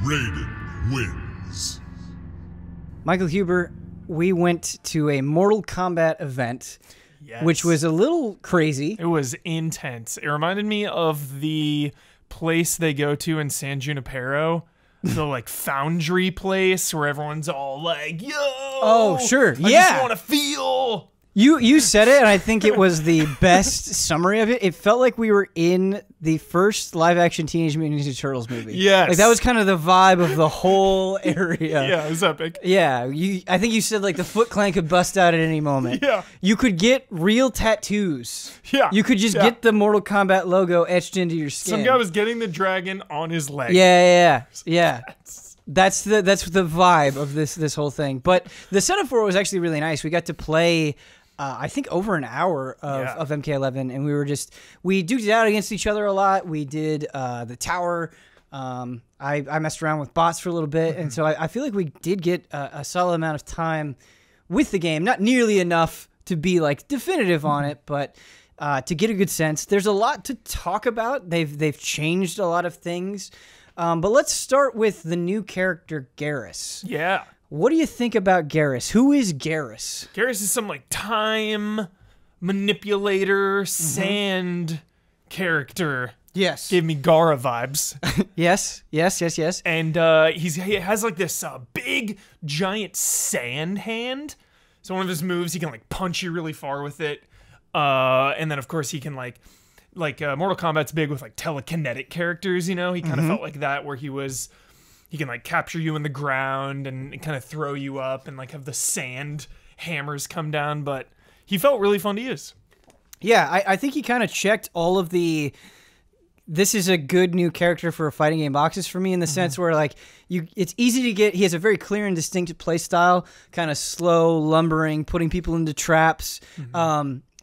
Raiden wins. Michael Huber, we went to a Mortal Kombat event, Yes. which was a little crazy. It was intense. It reminded me of the place they go to in San Junipero, the like foundry place where everyone's all like, "Yo, Oh, sure. I Yeah. just want to feel." You said it, and I think it was the best summary of it. It felt like we were in the first live-action Teenage Mutant Ninja Turtles movie. Yes. Like, that was kind of the vibe of the whole area. Yeah, it was epic. Yeah, I think you said, like, the Foot Clan could bust out at any moment. Yeah. You could get real tattoos. Yeah. You could just get the Mortal Kombat logo etched into your skin. Some guy was getting the dragon on his leg. Yeah. That's the vibe of this whole thing. But the setup for it was actually really nice. We got to play, I think, over an hour of MK11, and we duked it out against each other a lot. We did the tower. I messed around with bots for a little bit, and so I feel like we did get a solid amount of time with the game. Not nearly enough to be like definitive on it, but to get a good sense. There's a lot to talk about. They've changed a lot of things. But let's start with the new character, Garris. Yeah. What do you think about Garris? Who is Garris? Garris is some like time manipulator, sand character. Yes. Gave me Gara vibes. Yes. And he has like this big, giant sand hand. So one of his moves, he can like punch you really far with it. And then of course he can like Mortal Kombat's big with like telekinetic characters, you know? He kind of felt like that, where he can like capture you in the ground and kind of throw you up and like have the sand hammers come down, but he felt really fun to use. Yeah, I think he kind of checked all of the... This is a good new character for a fighting game boxes for me, in the sense where like it's easy to get. He has a very clear and distinct play style, kind of slow, lumbering, putting people into traps.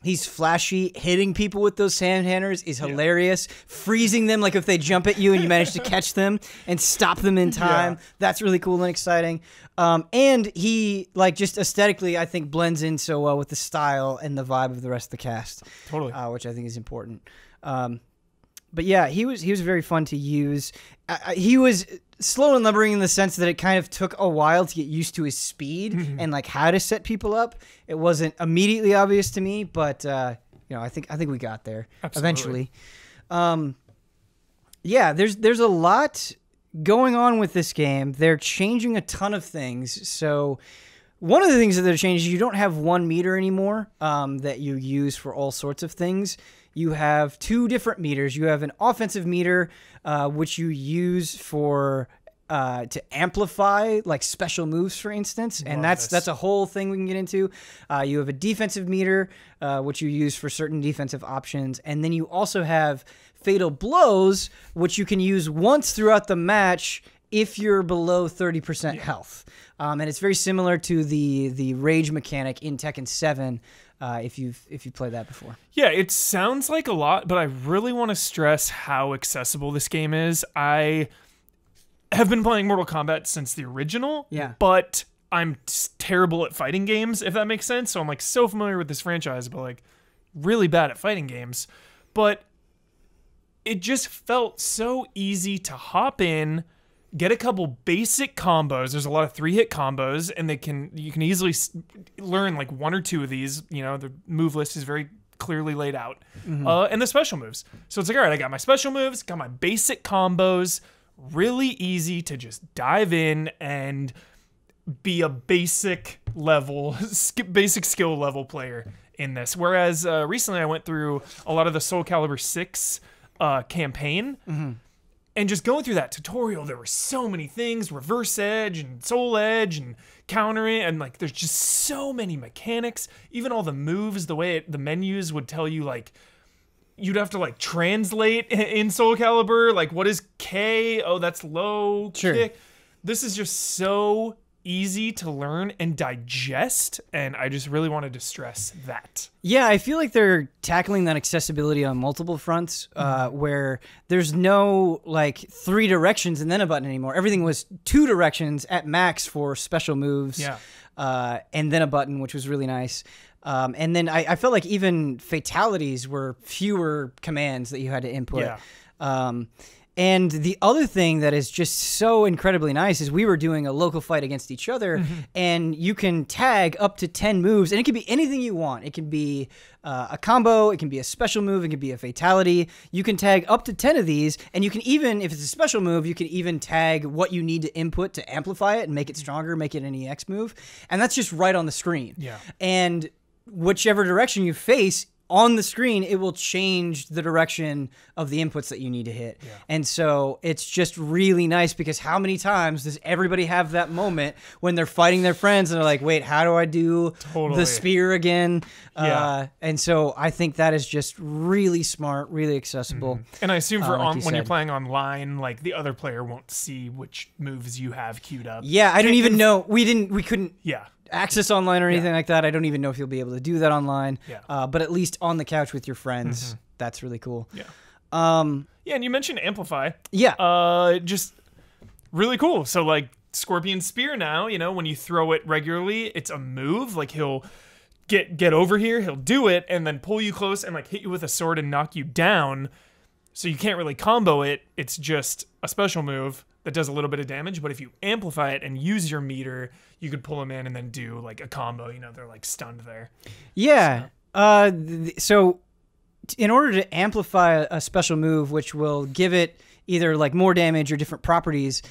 He's flashy. Hitting people with those sand hammers is hilarious. Freezing them, like if they jump at you and you manage to catch them and stop them in time. Yeah. That's really cool and exciting. And he, like, just aesthetically, I think blends in so well with the style and the vibe of the rest of the cast. Totally. Which I think is important. But yeah, he was very fun to use. He was slow and lumbering in the sense that it kind of took a while to get used to his speed and like how to set people up. It wasn't immediately obvious to me, but I think we got there eventually. Yeah, there's a lot going on with this game. They're changing a ton of things. So one of the things that they're changing, you don't have one meter anymore that you use for all sorts of things. You have two different meters. You have an offensive meter, which you use for to amplify like special moves, for instance, and that's a whole thing we can get into. You have a defensive meter, which you use for certain defensive options, and then you also have fatal blows, which you can use once throughout the match if you're below 30% health. And it's very similar to the rage mechanic in Tekken 7. If you've played that before. Yeah, it sounds like a lot, but I really want to stress how accessible this game is. I have been playing Mortal Kombat since the original, but I'm terrible at fighting games, if that makes sense. So I'm like so familiar with this franchise, but like really bad at fighting games. But it just felt so easy to hop in, get a couple basic combos. There's a lot of 3-hit combos, and you can easily learn like one or two of these. You know, the move list is very clearly laid out, and the special moves. So it's like, all right, I got my special moves, got my basic combos. Really easy to just dive in and be a basic skill level player in this. Whereas recently I went through a lot of the Soul Calibur 6 campaign. And just going through that tutorial, there were so many things, reverse edge and soul edge and countering, and like there's just so many mechanics. Even all the moves, the way the menus would tell you, like you'd have to like translate in Soul Calibur, like what is K? Oh, that's low kick. This is just so easy to learn and digest, and I just really wanted to stress that. Yeah, I feel like they're tackling that accessibility on multiple fronts, where there's no like 3 directions and then a button anymore. Everything was 2 directions at max for special moves, and then a button, which was really nice. And then I felt like even fatalities were fewer commands that you had to input. And the other thing that is just so incredibly nice is we were doing a local fight against each other, and you can tag up to 10 moves, and it can be anything you want. It can be a combo, it can be a special move, it can be a fatality. You can tag up to 10 of these, and you can even, if it's a special move, you can even tag what you need to input to amplify it and make it stronger, make it an EX move. And that's just right on the screen. Yeah. And whichever direction you face, on the screen, it will change the direction of the inputs that you need to hit. Yeah. And so it's just really nice because how many times does everybody have that moment when they're fighting their friends and they're like, wait, how do I do the spear again? Yeah. And so I think that is just really smart, really accessible. And I assume for when you're playing online, like the other player won't see which moves you have queued up. Yeah, I don't even know. We couldn't. Yeah. Access online or anything like that. I don't even know if you'll be able to do that online. Yeah. But at least on the couch with your friends, that's really cool. Yeah. And you mentioned Amplify. Yeah. Just really cool. So like Scorpion Spear now, you know, when you throw it regularly, it's a move. Like he'll get over here, he'll do it, and then pull you close and like hit you with a sword and knock you down. So you can't really combo it. It's just a special move that does a little bit of damage, but if you amplify it and use your meter, you could pull them in and then do like a combo. You know, they're like stunned there. Yeah. So in order to amplify a special move, which will give it either like more damage or different properties,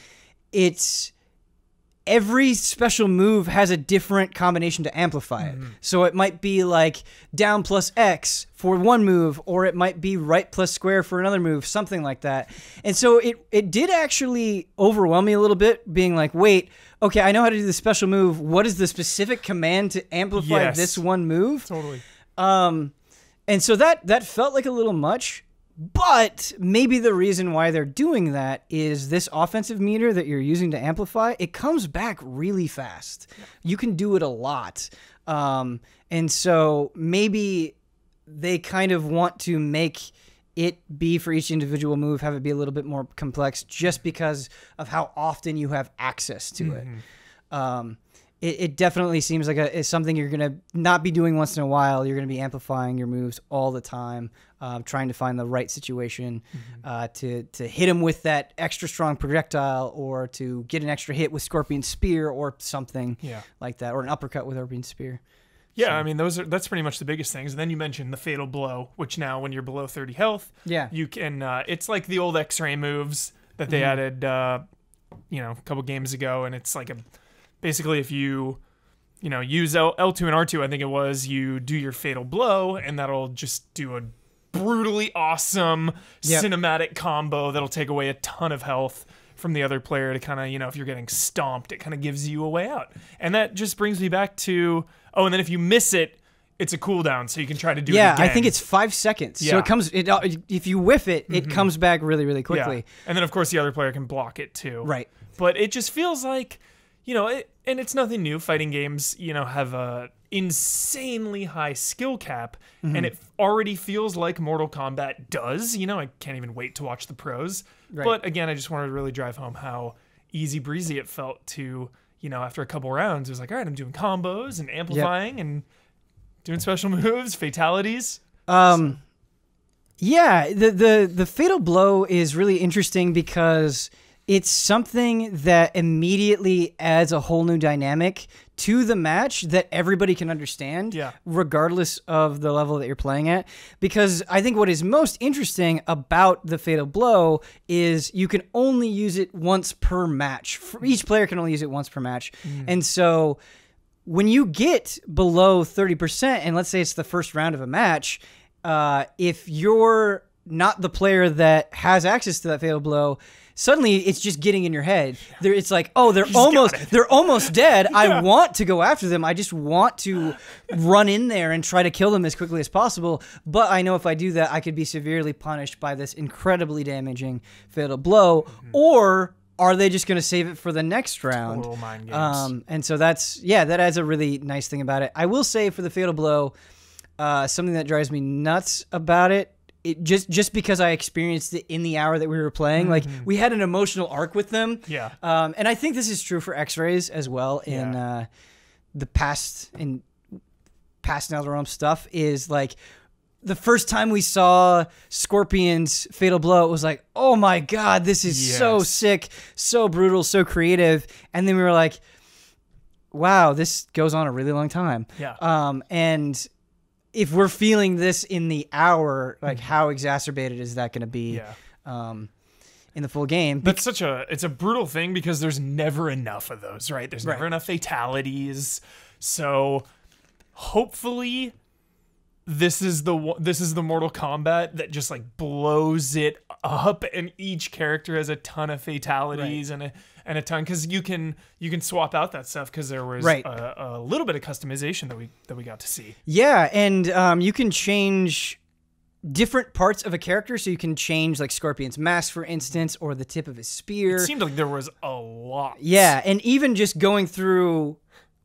every special move has a different combination to amplify it. So it might be like down plus X for one move, or it might be right plus square for another move, something like that. And so it did actually overwhelm me a little bit, being like, wait, okay, I know how to do the special move. What is the specific command to amplify this one move? Totally. And so that felt like a little much. But maybe the reason why they're doing that is this offensive meter that you're using to amplify, it comes back really fast. You can do it a lot. And so maybe they kind of want to make it be for each individual move, have it be a little bit more complex just because of how often you have access to it. It definitely seems like it's something you're going to not be doing once in a while. You're going to be amplifying your moves all the time, trying to find the right situation to hit him with that extra strong projectile or to get an extra hit with Scorpion Spear or something like that, or an uppercut with Scorpion Spear. Yeah, so. I mean, that's pretty much the biggest things. And then you mentioned the Fatal Blow, which now when you're below 30 health, you can, it's like the old X-Ray moves that they added, a couple games ago, and it's like basically, if you use L2 and R2, I think it was, you do your Fatal Blow, and that'll just do a brutally awesome cinematic combo that'll take away a ton of health from the other player to kind of, if you're getting stomped, it kind of gives you a way out. And that just brings me back to, and then if you miss it, it's a cooldown, so you can try to do it again. Yeah, I think it's 5 seconds. Yeah. So if you whiff it, it comes back really, really quickly. Yeah. And then, of course, the other player can block it, too. Right. But it just feels like, and it's nothing new. Fighting games, have a insanely high skill cap, and it already feels like Mortal Kombat does. I can't even wait to watch the pros. Right. But again, I just wanted to really drive home how easy breezy it felt to, after a couple rounds, it was like, all right, I'm doing combos and amplifying and doing special moves, fatalities. Yeah, the Fatal Blow is really interesting because it's something that immediately adds a whole new dynamic to the match that everybody can understand, regardless of the level that you're playing at. Because I think what is most interesting about the Fatal Blow is you can only use it once per match. Each player can only use it once per match. And so when you get below 30%, and let's say it's the first round of a match, if you're not the player that has access to that Fatal Blow, suddenly it's just getting in your head. It's like, they're almost dead. I want to go after them. I just want to run in there and try to kill them as quickly as possible. But I know if I do that, I could be severely punished by this incredibly damaging Fatal Blow. Or are they just going to save it for the next round? Total mind games. And so that adds a really nice thing about it. I will say for the Fatal Blow, something that drives me nuts about it, just because I experienced it in the hour that we were playing, like we had an emotional arc with them. Yeah. And I think this is true for X-Rays as well in the past Netherrealm stuff is like the first time we saw Scorpion's Fatal Blow, it was like, oh my God, this is so sick, so brutal, so creative. And then we were like, wow, this goes on a really long time. Yeah. And if we're feeling this in the hour, like how exacerbated is that going to be in the full game? That's it's a brutal thing because there's never enough of those, right? There's never enough fatalities. So hopefully this is the Mortal Kombat that just like blows it up, and each character has a ton of fatalities and a ton, because you can swap out that stuff, because there was a little bit of customization that we got to see. Yeah, and you can change different parts of a character, so you can change like Scorpion's mask, for instance, or the tip of his spear. It seemed like there was a lot. Yeah, and even just going through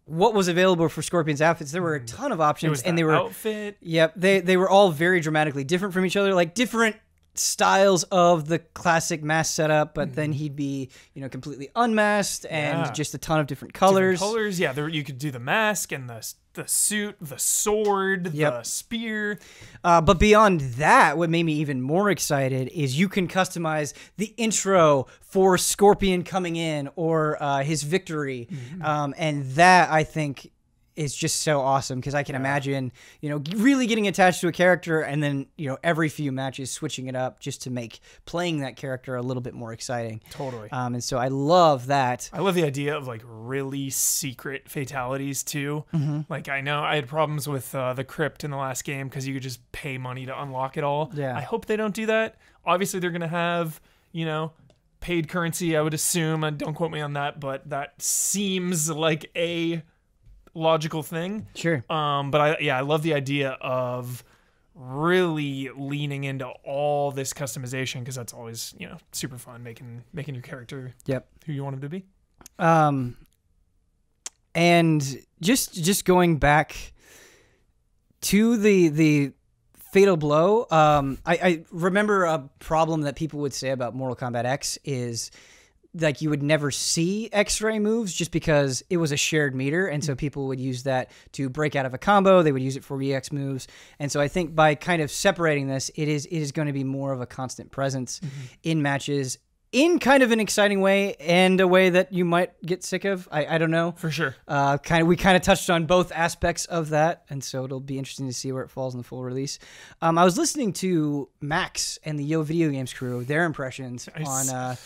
what was available for Scorpion's outfits, there were a ton of options, and they were outfit. Yep, they were all very dramatically different from each other, like different styles of the classic mask setup, but then he'd be, completely unmasked and just a ton of different colors. Yeah. You could do the mask and the suit, the sword, the spear. But beyond that, what made me even more excited is you can customize the intro for Scorpion coming in, or his victory. And that, I think, is just so awesome, because I can imagine, really getting attached to a character, and then, every few matches switching it up just to make playing that character a little bit more exciting. Totally. And so I love that. I love the idea of like really secret fatalities too. Like, I know I had problems with the crypt in the last game because you could just pay money to unlock it all. Yeah. I hope they don't do that. Obviously they're going to have, paid currency, I would assume, and don't quote me on that, but that seems like a logical thing. Sure. But I love the idea of really leaning into all this customization, because that's always, super fun, making your character who you want him to be. And just going back to the Fatal Blow, I remember a problem that people would say about Mortal Kombat X is like you would never see X-ray moves, just because it was a shared meter, and so people would use that to break out of a combo. They would use it for EX moves, and so I think by kind of separating this, it is going to be more of a constant presence in matches, in kind of an exciting way, and a way that you might get sick of. I don't know. For sure. We kind of touched on both aspects of that, and so it'll be interesting to see where it falls in the full release. I was listening to Max and the Yo Video Games crew, their impressions on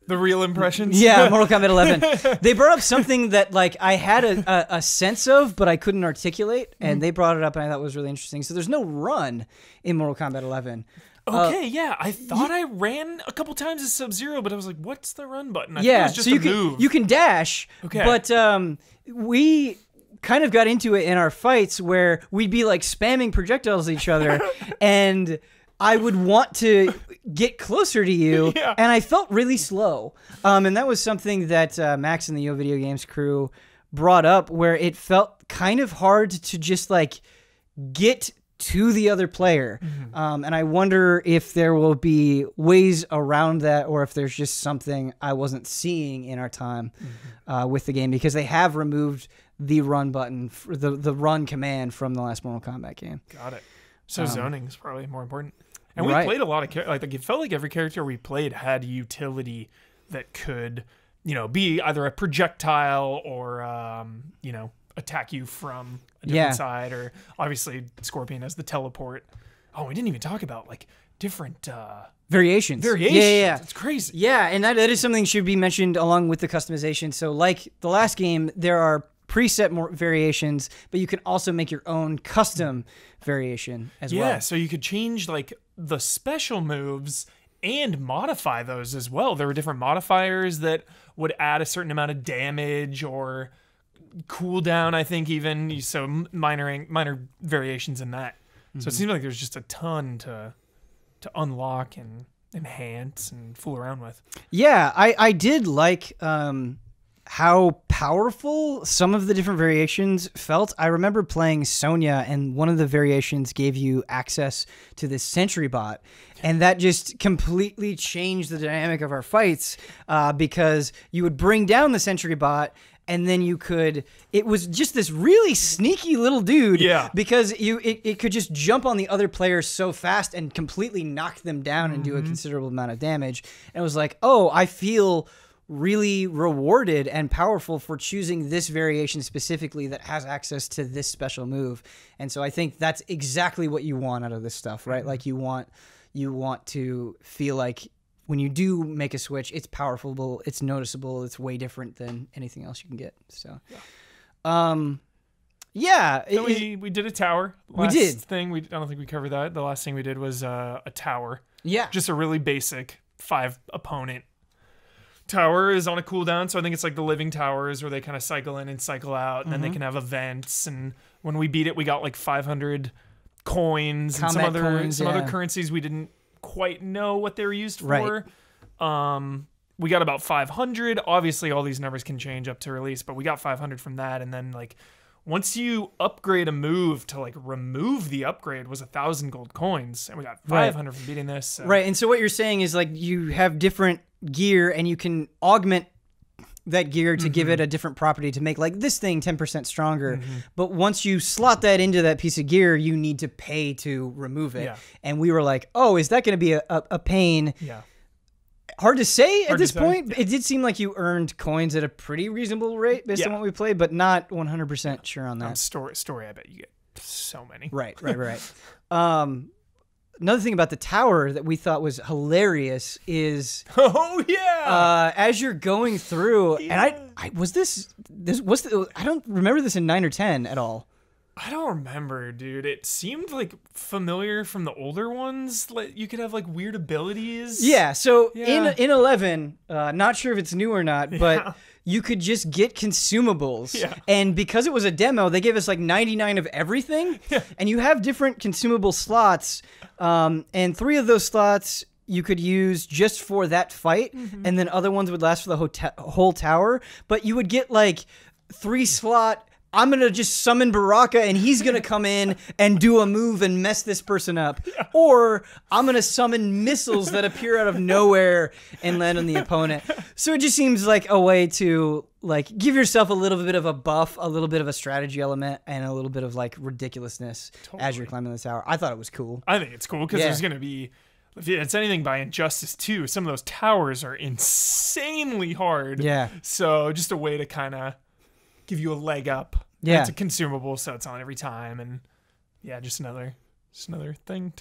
the real impressions. Yeah, Mortal Kombat 11. They brought up something that like I had a sense of, but I couldn't articulate, and they brought it up, and I thought it was really interesting. So there's no run in Mortal Kombat 11. Okay, yeah. I thought I ran a couple times as Sub-Zero, but I was like, what's the run button? I thought it was just a move. You can dash, but we kind of got into it in our fights where we'd be like spamming projectiles at each other, and I would want to get closer to you, and I felt really slow. And that was something that Max and the Yo Video Games crew brought up, where it felt kind of hard to just like get to the other player. And I wonder if there will be ways around that, or if there's just something I wasn't seeing in our time with the game, because they have removed the run button, the run command from the last Mortal Kombat game. Got it. So zoning is probably more important. And we played a lot of like it felt like every character we played had utility that could, be either a projectile or attack you from a different side, or obviously Scorpion has the teleport. Oh, we didn't even talk about like different variations. Yeah. It's crazy. Yeah, and that is something that should be mentioned along with the customization. So like the last game, there are preset variations, but you can also make your own custom variation as well. Yeah, so you could change like the special moves and modify those as well. There were different modifiers that would add a certain amount of damage or cooldown, I think, even, so minor variations in that. So it seems like there's just a ton to unlock and enhance and fool around with. Yeah, I did like how powerful some of the different variations felt. I remember playing Sonya, and one of the variations gave you access to this sentry bot, and that just completely changed the dynamic of our fights because you would bring down the sentry bot, and then you could, it was just this really sneaky little dude. Yeah. Because it could just jump on the other players so fast and completely knock them down and do a considerable amount of damage. And it was like, oh, I feel really rewarded and powerful for choosing this variation specifically that has access to this special move. And so I think that's exactly what you want out of this stuff, right? Like you want to feel like when you do make a switch, it's powerful, it's noticeable, it's way different than anything else you can get. So, yeah. So we did a tower. We did. I don't think we covered that. The last thing we did was a tower. Yeah. Just a really basic 5 opponent tower is on a cooldown. So I think it's like the living towers where they kind of cycle in and cycle out, and then they can have events. And when we beat it, we got like 500 coins and some other currencies we didn't quite know what they were used for. Right. We got about 500. Obviously all these numbers can change up to release, but we got 500 from that. And then like once you upgrade a move to like remove the upgrade was 1,000 gold coins, and we got 500 from beating this. So. Right. And so what you're saying is like you have different gear and you can augment that gear to give it a different property to make like this thing 10% stronger. But once you slot that into that piece of gear, you need to pay to remove it. Yeah. And we were like, oh, is that going to be a pain? Yeah. Hard to say at Hard this to say. point. It did seem like you earned coins at a pretty reasonable rate based on what we played, but not 100% sure on that. Story, I bet you get so many. Right. Another thing about the tower that we thought was hilarious is as you're going through, and I don't remember this in 9 or 10 at all. I don't remember, dude. It seemed like familiar from the older ones. Like you could have like weird abilities. Yeah. So in 11, not sure if it's new or not, but you could just get consumables. Yeah. And because it was a demo, they gave us like 99 of everything. Yeah. And you have different consumable slots. And 3 of those slots you could use just for that fight. And then other ones would last for the whole tower. But you would get like 3 slot. I'm going to just summon Baraka and he's going to come in and do a move and mess this person up. Yeah. Or I'm going to summon missiles that appear out of nowhere and land on the opponent. So it just seems like a way to like give yourself a little bit of a buff, a little bit of a strategy element, and a little bit of like ridiculousness as you're climbing the tower. I thought it was cool. I think it's cool because there's going to be, if it's anything by Injustice 2, some of those towers are insanely hard. Yeah. So just a way to kind of give you a leg up. Yeah. It's a consumable, so it's on every time, and just another thing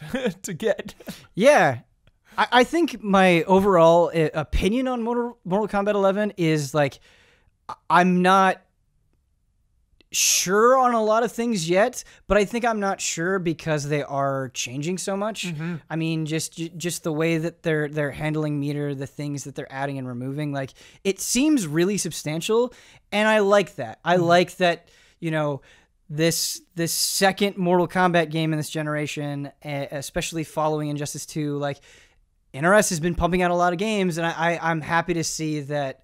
to get. Yeah. I think my overall opinion on Mortal Kombat 11 is like I'm not sure on a lot of things yet, but I think I'm not sure because they are changing so much. I mean, just the way that they're handling meter, the things that they're adding and removing, like it seems really substantial, and I like that. I like that, you know, this second Mortal Kombat game in this generation, especially following Injustice 2, like NRS has been pumping out a lot of games, and I'm happy to see that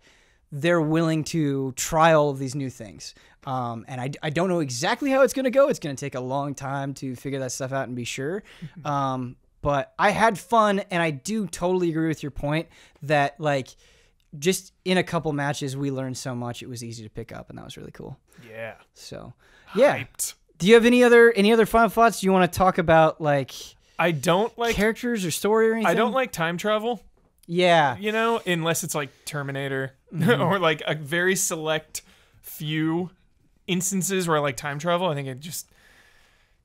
they're willing to try all of these new things. And I don't know exactly how it's going to go. It's going to take a long time to figure that stuff out and be sure. But I had fun, and I do totally agree with your point that like just in a couple matches we learned so much it was easy to pick up, and that was really cool. Yeah. So yeah. Hyped. Do you have any other final thoughts? Do you want to talk about like I don't like characters or story or anything? I don't like time travel. Yeah. You know, unless it's like Terminator or like a very select few instances where I like time travel. I think it just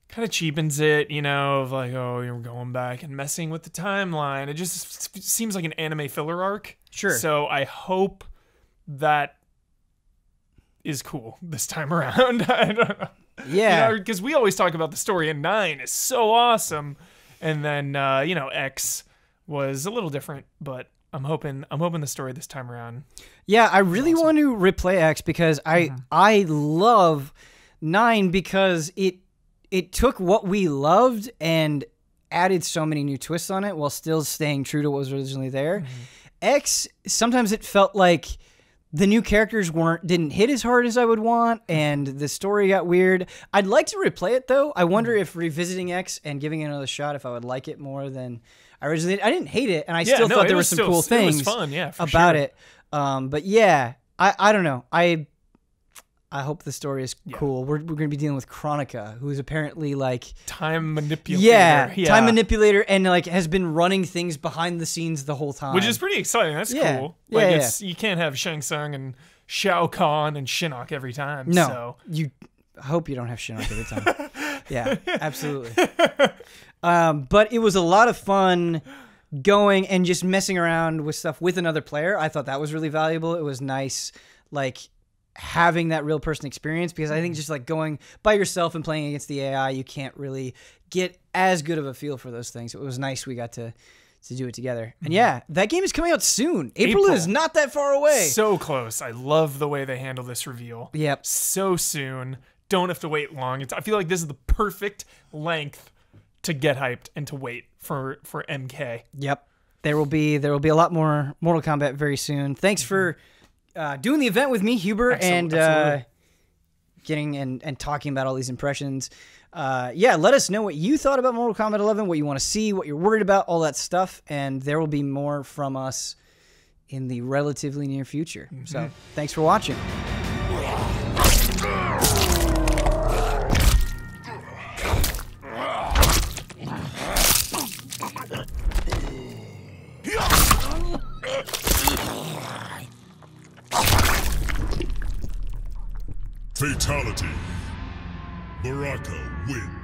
kind of cheapens it, you know, of like, oh, you're going back and messing with the timeline. It just seems like an anime filler arc. Sure. So I hope that is cool this time around. I don't know. Yeah. Because we always talk about the story in 9 is so awesome. And then, X was a little different, but I'm hoping the story this time around. Yeah, I really want to replay X because I love 9 because it took what we loved and added so many new twists on it while still staying true to what was originally there. X, sometimes it felt like the new characters didn't hit as hard as I would want, and the story got weird. I'd like to replay it though. I wonder if revisiting X and giving it another shot, if I would like it more than I originally. I didn't hate it, and I still thought there were some cool things fun, about it. But yeah, I don't know. I hope the story is cool. We're going to be dealing with Chronica, who's apparently like time manipulator. Yeah, time manipulator, and like has been running things behind the scenes the whole time, which is pretty exciting. That's cool. Like you can't have Shang Tsung and Shao Kahn and Shinnok every time. No, I hope you don't have Shinnok every time. Yeah, absolutely. But it was a lot of fun going and just messing around with stuff with another player. I thought that was really valuable. It was nice, like, having that real person experience, because I think just like going by yourself and playing against the AI, you can't really get as good of a feel for those things. It was nice we got to do it together. And yeah, that game is coming out soon. April is not that far away. So close. I love the way they handle this reveal. Yep. So soon. Don't have to wait long. I feel like this is the perfect length to get hyped and to wait for MK. Yep. There will be a lot more Mortal Kombat very soon. Thanks for doing the event with me, Huber, and getting and talking about all these impressions. Let us know what you thought about Mortal Kombat 11, what you want to see, what you're worried about, all that stuff, and there will be more from us in the relatively near future. So thanks for watching. Fatality. Baraka wins.